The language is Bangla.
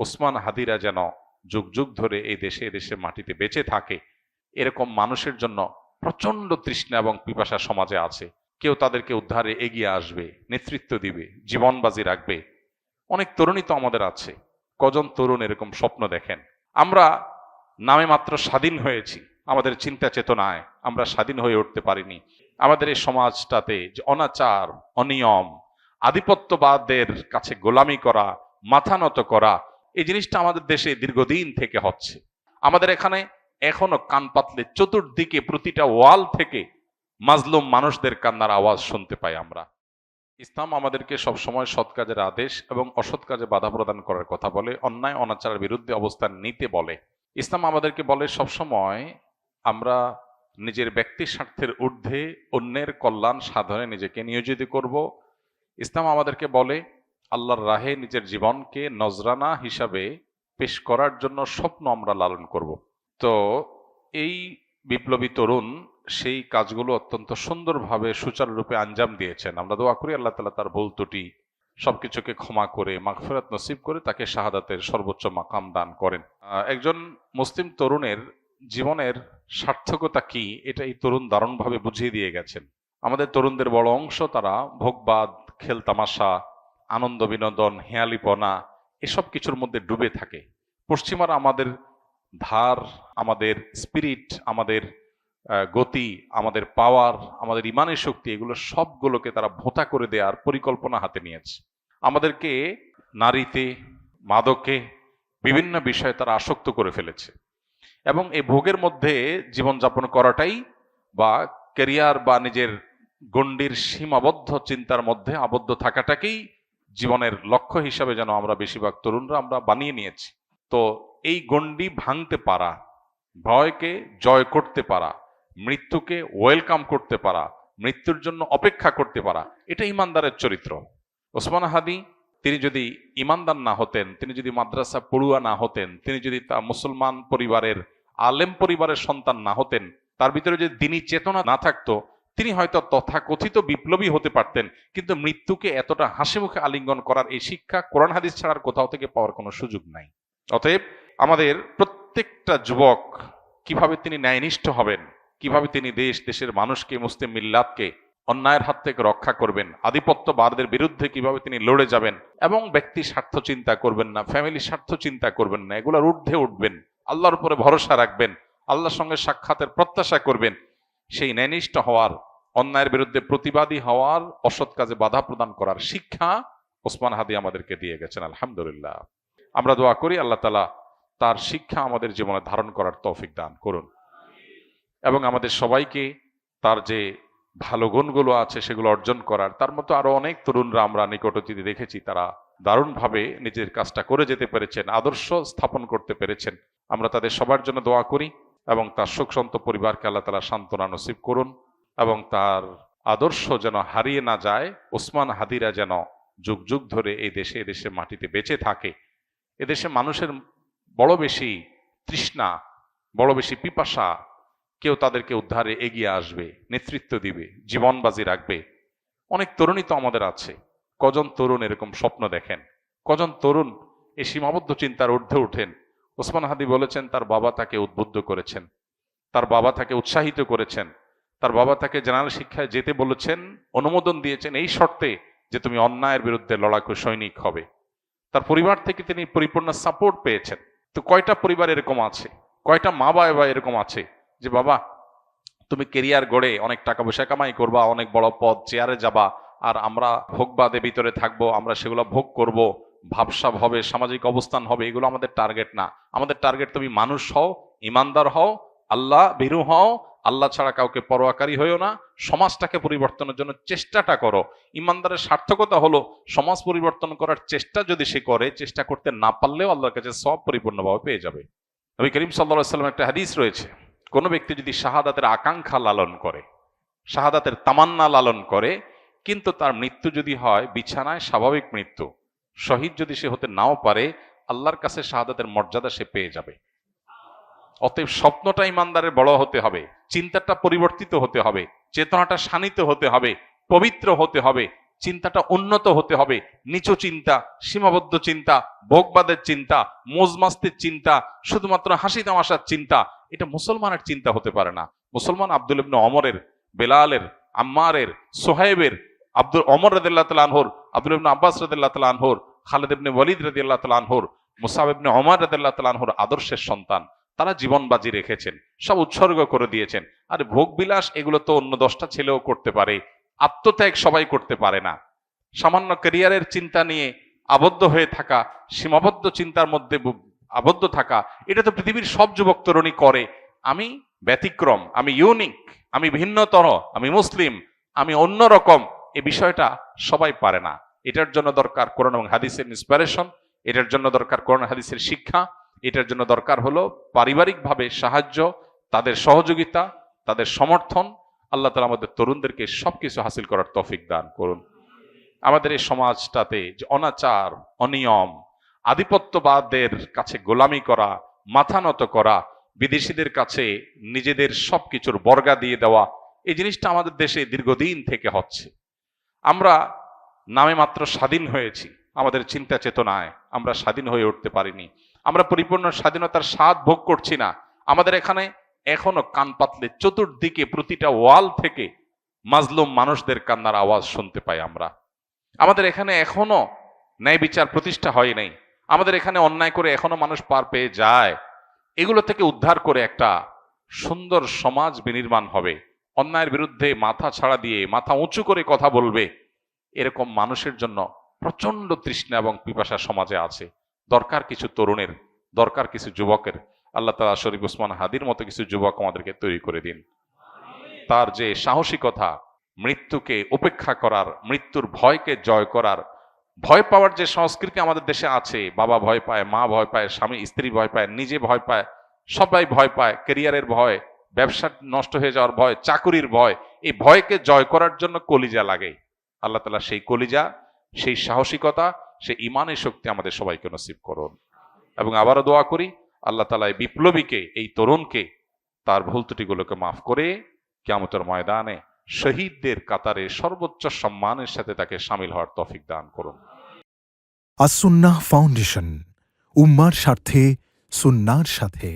ওসমান হাদিরা যেন যুগ যুগ ধরে এই দেশে মাটিতে বেঁচে থাকে, এরকম মানুষের জন্য প্রচন্ড তৃষ্ণা এবং পিপাসা সমাজে আছে। কেউ তাদেরকে উদ্ধারে এগিয়ে আসবে, নেতৃত্ব দিবে, জীবন বাজি রাখবে। অনেক তরুণী তো আমাদের আছে। কজন তরুণ এরকম স্বপ্ন দেখেন? আমরা নামে মাত্র স্বাধীন হয়েছি, আমাদের চিন্তা চেতনায় আমরা স্বাধীন হয়ে উঠতে পারিনি। আমাদের এই সমাজটাতে যে অনাচার, অনিয়ম, আধিপত্যবাদের কাছে গোলামি করা, মাথা নত করা, এই জিনিসটা আমাদের দেশে দীর্ঘদিন থেকে হচ্ছে। আমাদের এখানে এখনো কান পাতলে চতুর্দিকে প্রতিটা ওয়াল থেকে মাজলুম মানুষদের কান্নার আওয়াজ শুনতে পাই আমরা। ইসলাম আমাদেরকে সবসময় সৎ কাজের আদেশ এবং অসৎ কাজে বাধা প্রদান করার কথা বলে, অন্যায় অনাচারের বিরুদ্ধে অবস্থান নিতে বলে। ইসলাম আমাদেরকে বলে সবসময় আমরা নিজের ব্যক্তি স্বার্থের ঊর্ধ্বে অন্যের কল্যাণ সাধনে নিজেকে নিয়োজিত করব। ইসলাম আমাদেরকে বলে আল্লাহর রাহে নিজের জীবনকে নজরানা হিসাবে পেশ করার জন্য স্বপ্ন আমরা লালন করব। তো এই বিপ্লবী তরুণ সেই কাজগুলো অত্যন্ত সুন্দরভাবে সুচারুরূপে আঞ্জাম দিয়েছেন। আমরা দোয়া করি আল্লাহ তাআলা তার ভুল ত্রুটি সবকিছুকে ক্ষমা করে মাগফিরাত নসিব করে তাকে শাহাদাতের সর্বোচ্চ মাকাম দান করেন। একজন মুসলিম তরুণের জীবনের সার্থকতা কি, এটা এই তরুণ দারুণভাবে বুঝিয়ে দিয়ে গেছেন। আমাদের তরুণদের বড় অংশ তারা ভোগবাদ, খেলতামাশা, আনন্দ বিনোদন, হেয়ালিপনা এসব কিছুর মধ্যে ডুবে থাকে। পশ্চিমারা আমাদের ধার, আমাদের স্পিরিট, আমাদের গতি, আমাদের পাওয়ার, আমাদের ইমানের শক্তি, এগুলো সবগুলোকে তারা ভোঁতা করে দেওয়ার পরিকল্পনা হাতে নিয়েছে। আমাদেরকে নারীতে, মাদকে, বিভিন্ন বিষয়ে তারা আসক্ত করে ফেলেছে এবং এই ভোগের মধ্যে জীবনযাপন করাটাই বা ক্যারিয়ার বা নিজের গণ্ডির সীমাবদ্ধ চিন্তার মধ্যে আবদ্ধ থাকাটাকেই জীবনের লক্ষ্য হিসাবে যেন আমরা বেশিরভাগ তরুণরা আমরা বানিয়ে নিয়েছি। তো এই গণ্ডি ভাঙতে পারা, ভয়কে জয় করতে পারা, মৃত্যুকে ওয়েলকাম করতে পারা, মৃত্যুর জন্য অপেক্ষা করতে পারা, এটা ইমানদারের চরিত্র। ওসমান হাদি তিনি যদি ইমানদার না হতেন, তিনি যদি মাদ্রাসা পড়ুয়া না হতেন, তিনি যদি তা মুসলমান পরিবারের আলেম পরিবারের সন্তান না হতেন, তার ভিতরে যদি দ্বীনি চেতনা না থাকতো, তিনি হয়তো তথাকথিত বিপ্লবী হতে পারতেন, কিন্তু মৃত্যুকে এতটা হাসি মুখে আলিঙ্গন করার এই শিক্ষা কোরআন হাদিস ছাড়ার কোথাও থেকে পাওয়ার কোনো সুযোগ নাই। অতএব আমাদের প্রত্যেকটা যুবক কিভাবে তিনি ন্যায়নিষ্ঠ হবেন, কিভাবে তিনি দেশের মানুষকে, মুসলিম মিল্লাতকে অন্যায়ের হাত থেকে রক্ষা করবেন, আধিপত্যবাদের বিরুদ্ধে কিভাবে তিনি লড়ে যাবেন এবং ব্যক্তি স্বার্থ চিন্তা করবেন না, ফ্যামিলি স্বার্থ চিন্তা করবেন না, এগুলোর ঊর্ধ্বে উঠবেন, আল্লাহর উপরে ভরসা রাখবেন, আল্লাহর সঙ্গে সাক্ষাতের প্রত্যাশা করবেন, সেই ন্যায়নিষ্ঠ হওয়ার, অন্যায়ের বিরুদ্ধে প্রতিবাদী হওয়ার, অসৎ কাজে বাধা প্রদান করার শিক্ষা ওসমান হাদি আমাদেরকে দিয়ে গেছেন। আলহামদুলিল্লাহ, আমরা দোয়া করি আল্লাহ তাআলা তার শিক্ষা আমাদের জীবনে ধারণ করার তৌফিক দান করুন এবং আমাদের সবাইকে তার যে ভালো গুণগুলো আছে সেগুলো অর্জন করার। তার মতো আরো অনেক তরুণরা আমরা নিকট অতীতে দেখেছি, তারা দারুণভাবে নিজের কাজটা করে যেতে পেরেছেন, আদর্শ স্থাপন করতে পেরেছেন। আমরা তাদের সবার জন্য দোয়া করি এবং তার শোকসন্ত পরিবারকে আল্লাহ তাআলা সান্ত্বনা নসিব করুন এবং তার আদর্শ যেন হারিয়ে না যায়। ওসমান হাদিরা যেন যুগ যুগ ধরে এই দেশে মাটিতে বেঁচে থাকে। এদেশে মানুষের বড় বেশি তৃষ্ণা, বড় বেশি পিপাসা। কেউ তাদেরকে উদ্ধারে এগিয়ে আসবে, নেতৃত্ব দিবে, জীবন বাজি রাখবে। অনেক তরুণী তো আমাদের আছে। কজন তরুণ এরকম স্বপ্ন দেখেন? কজন তরুণ এই সীমাবদ্ধ চিন্তার ঊর্ধ্বে উঠেন? ওসমান হাদি বলেছেন তার বাবা তাকে উদ্বুদ্ধ করেছেন, তার বাবা তাকে উৎসাহিত করেছেন, তার বাবা তাকে জেনারেল শিক্ষায় যেতে বলেছেন, অনুমোদন দিয়েছেন এই শর্তে যে তুমি অন্যায়ের বিরুদ্ধে লড়াকু সৈনিক হবে। তার পরিবার থেকে তিনি পরিপূর্ণ সাপোর্ট পেয়েছেন। তো কয়টা পরিবার এরকম আছে, কয়টা মা বাবা এরকম আছে যে বাবা তুমি কেরিয়ার গড়ে অনেক টাকা পয়সা কামাই করবা, অনেক বড় পদ চেয়ারে যাবা, আর আমরা ভোগবাদে ভিতরে থাকবো, আমরা সেগুলো ভোগ করব, ভাবসাব হবে, সামাজিক অবস্থান হবে, এগুলো আমাদের টার্গেট না। আমাদের টার্গেট তুমি মানুষ হও, ইমানদার হও, আল্লাহ ভীরু হও, আল্লাহ ছাড়া কাউকে পরোয়াকারী হইও না, সমাজটাকে পরিবর্তনের জন্য চেষ্টাটা করো। ইমানদারের সার্থকতা হলো সমাজ পরিবর্তন করার চেষ্টা যদি সে করে, চেষ্টা করতে না পারলেও আল্লাহর কাছে সব পরিপূর্ণভাবে পেয়ে যাবে। নবী করিম সাল্লাল্লাহু আলাইহি ওয়াসাল্লাম একটা হাদিস রয়েছে, কোন ব্যক্তি যদি শাহাদাতের আকাঙ্ক্ষা লালন করে, শাহাদাতের তামান্না লালন করে, কিন্তু তার মৃত্যু যদি হয় বিছানায় স্বাভাবিক মৃত্যু, শহীদ যদি সে হতে নাও পারে, আল্লাহর কাছে শাহাদাতের মর্যাদা সে পেয়ে যাবে। অতএব স্বপ্নটা ইমানদারের বড় হতে হবে, চিন্তাটা পরিবর্তিত হতে হবে, চেতনাটা শানিত হতে হবে, পবিত্র হতে হবে, চিন্তাটা উন্নত হতে হবে। নিচু চিন্তা, সীমাবদ্ধ চিন্তা, ভোগবাদের চিন্তা, মোজমাস্তির চিন্তা, শুধুমাত্র হাসি তামাশার চিন্তা, এটা মুসলমানের চিন্তা হতে পারে না। মুসলমান আব্দুল ইবনে ওমরের, বেলালের, আম্মারের, সোহাইবের, ওমর রাদিয়াল্লাহু তাআলা আনহুর, আব্দুল ইবনে আব্বাস রাদিয়াল্লাহু তাআলা আনহুর, খালিদ ইবনে ওয়ালিদ রাদিয়াল্লাহু তাআলা আনহুর, মুসআব ইবনে ওমর রাদিয়াল্লাহু তাআলা আনহুর আদর্শের সন্তান। তারা জীবন বাজি রেখেছেন, সব উৎসর্গ করে দিয়েছেন। আর ভোগ বিলাস এগুলো তো অন্য 10টা ছেলেও করতে পারে, আত্মত্যাগ সবাই করতে পারে না। সামান্য ক্যারিয়ারের চিন্তা নিয়ে আবদ্ধ হয়ে থাকা, সীমাবদ্ধ চিন্তার মধ্যে আবদ্ধ থাকা, এটা তো পৃথিবীর সব যুবক তরুণী করে। আমি ব্যতিক্রম, আমি ইউনিক, আমি ভিন্নতর, আমি মুসলিম, আমি অন্যরকম, এই বিষয়টা সবাই পারে না। এটার জন্য দরকার কোরআন এবং হাদিসের ইন্সপিরেশন, এটার জন্য দরকার কোরআন হাদিসের শিক্ষা, এটার জন্য দরকার হলো পারিবারিকভাবে সাহায্য, তাদের সহযোগিতা, তাদের সমর্থন। আল্লাহ তাআলা আমাদের তরুণদেরকে সবকিছু হাসিল করার তৌফিক দান করুন। আমাদের এই সমাজটাতে যে অনাচার, অনিয়ম, আধিপত্যবাদের কাছে গোলামি করা, মাথা নত করা, বিদেশিদের কাছে নিজেদের সবকিছুর বর্গা দিয়ে দেওয়া, এই জিনিসটা আমাদের দেশে দীর্ঘদিন থেকে হচ্ছে। আমরা নামে মাত্র স্বাধীন হয়েছি, আমাদের চিন্তা চেতনায় আমরা স্বাধীন হয়ে উঠতে পারিনি। আমরা পরিপূর্ণ স্বাধীনতার স্বাদ ভোগ করছি না। আমাদের এখানে এখনো কান পাতলে চতুর্দিকে প্রতিটা ওয়াল থেকে মাজলুম মানুষদের কান্নার আওয়াজ শুনতে পাই আমরা। আমাদের এখানে এখনো ন্যায় বিচার প্রতিষ্ঠা হয় নাই। আমাদের এখানে অন্যায় করে এখনো মানুষ পার পেয়ে যায়। এগুলো থেকে উদ্ধার করে একটা সুন্দর সমাজ বিনির্মাণ হবে, অন্যায়ের বিরুদ্ধে মাথা ছাড়া দিয়ে মাথা উঁচু করে কথা বলবে, এরকম মানুষের জন্য প্রচন্ড তৃষ্ণা এবং পিপাসা সমাজে আছে। দরকার কিছু তরুণের, দরকার কিছু যুবকের। আল্লাহ তাআলা শরীফ ওসমান হাদির মতো কিছু যুবক আমাদেরকে তৈরি করে দিন। তার যে সাহসিকতা, মৃত্যুকে উপেক্ষা করার, মৃত্যুর ভয়কে জয় করার, ভয় পাওয়ার যে সংস্কৃতি আমাদের দেশে আছে, বাবা ভয় পায়, মা ভয় পায়, স্বামী স্ত্রী ভয় পায়, নিজে ভয় পায়, সবাই ভয় পায়, ক্যারিয়ারের ভয়, ব্যবসা নষ্ট হয়ে যাওয়ার ভয়, চাকুরির ভয়, এই ভয়কে জয় করার জন্য কলিজা লাগে। আল্লাহ তাআলা সেই কলিজা, সেই সাহসিকতা, সেই ইমানের শক্তি আমাদের সবাইকে নসিব করুন। এবং আবারও দোয়া করি আল্লাহ তাআলা এই বিপ্লবীকে, এই তরুণকে তার ভুল ত্রুটিগুলোকে মাফ করে কিয়ামতের ময়দানে শহীদদের কাতারে সর্বোচ্চ সম্মানের সাথে তাকে শামিল হওয়ার তৌফিক দান করুন। আস সুন্নাহ ফাউন্ডেশন, উম্মার স্বার্থে সুন্নাহর সাথে।